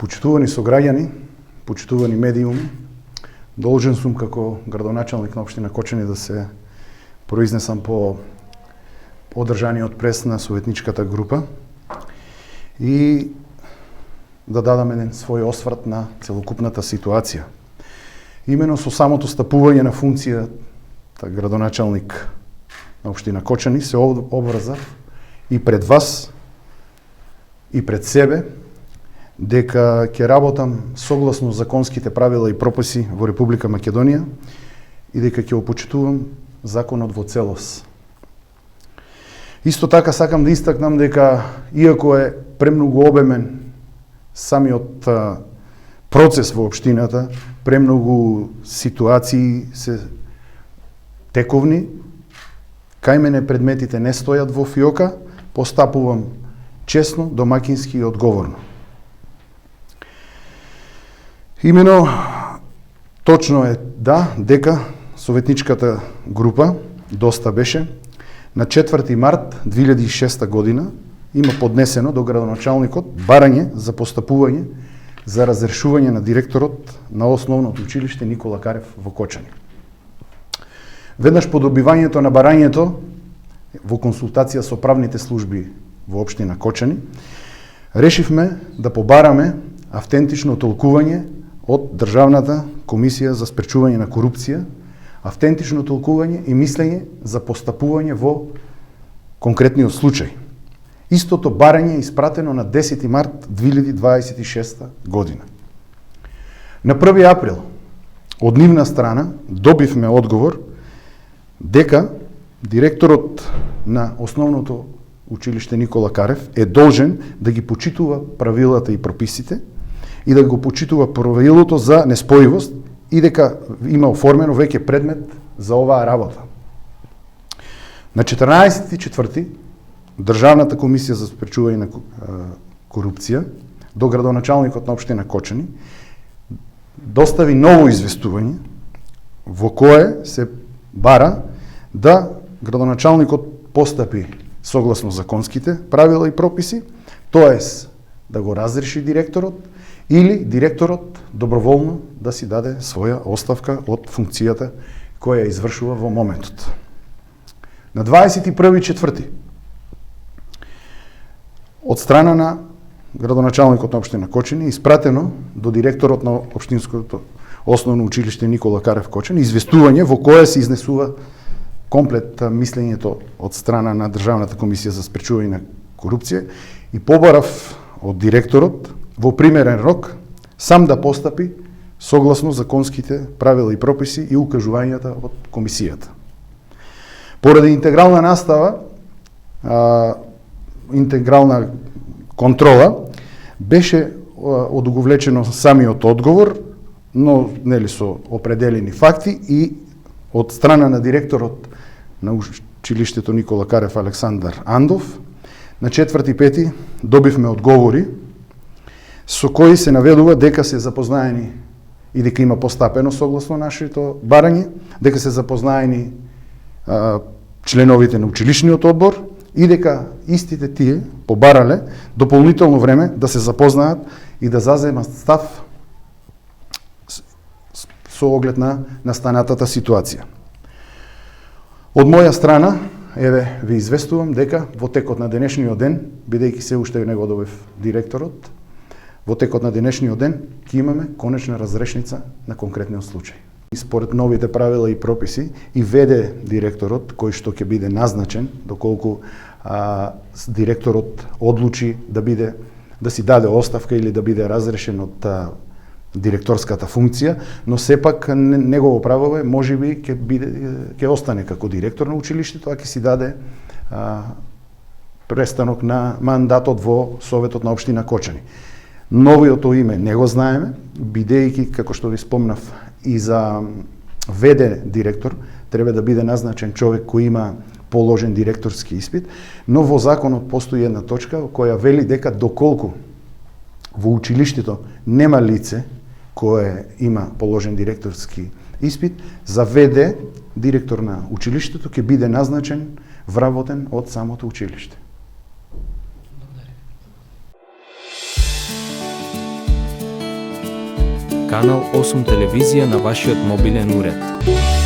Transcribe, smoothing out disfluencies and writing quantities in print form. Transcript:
Почитувани сограѓани, почитувани медиуми, должен сум како градоначалник на општина Кочани да се произнесам по одржаниот прес на советничката група и да дадам еден свој осврт на целокупната ситуација. Имено со самото стапување на функцијата градоначалник на општина Кочани се обврзав и пред вас и пред себе дека ќе работам согласно законските правила и прописи во Република Македонија и дека ќе опочитувам законот во целост. Исто така сакам да истакнам дека иако е премногу обемен самиот процес во општината, премногу ситуации се тековни, кај мене предметите не стојат во фиока, постапувам честно, домакински и одговорно. Имено, точно е дека советничката група, доста беше, на 4 март 2006 година има поднесено до градоначалникот барање за постапување за разрешување на директорот на основното училиште Никола Карев во Кочани. Веднаш по добивањето на барањето, во консултација со правните служби во општина Кочани, решивме да побараме автентично толкување од Државната комисија за спречување на корупција, автентично толкување и мислење за постапување во конкретниот случај. Истото барање е испратено на 10 март 2026 година. На 1 април од нивна страна добивме одговор дека директорот на основното училиште Никола Карев е должен да ги почитува правилата и прописите и да го почитува правилото за неспојивост и дека има оформено веќе предмет за оваа работа. На 14.4. Државната комисија за спречување на корупција до градоначалникот на општина Кочани достави ново известување во кое се бара да градоначалникот постапи согласно законските правила и прописи, тоест да го разреши директорот или директорот доброволно да си даде своја оставка од функцијата која извршува во моментот. На 21.4. од страна на градоначалникот на општина Кочани испратено до директорот на општинското основно училиште Никола Карев Кочани известување во кое се изнесува комплет мислењето од страна на Државната комисија за спречување на корупција и побарав од директорот во примерен рок сам да постапи согласно законските правила и прописи и укажувањата од комисијата. Поради интегрална настава, интегрална контрола, беше одуговлечено самиот одговор, но нели со определени факти и од страна на директорот на училиштето Никола Карев Александар Андов, на 4.5. добивме одговори со кои се наведува дека се запознаени и дека има постапено согласно нашето барање, дека се запознаени членовите на училишниот одбор и дека истите тие побарале дополнително време да се запознаат и да заземат став со оглед на настанатата ситуација. Од моја страна, еве, ви известувам дека во текот на денешниот ден, бидејќи се уште не го добив директорот, во текот на денешниот ден ќе имаме конечна разрешница на конкретниот случај. И според новите правила и прописи и веде директорот кој што ќе биде назначен, доколку директорот одлучи да си даде оставка или да биде разрешен од директорската функција, но сепак негово право е можеби ќе остане како директор на училиштето, а ќе си даде престанок на мандатот во Советот на општина Кочани. Новиото име не го знаеме, бидејќи, како што ви спомнав, и за веде директор треба да биде назначен човек кој има положен директорски испит, но во законот постои една точка која вели дека доколку во училиштето нема лице кое има положен директорски испит, за веде директор на училиштето ќе биде назначен вработен од самото училиште. Канал 8 телевизија на вашиот мобилен уред.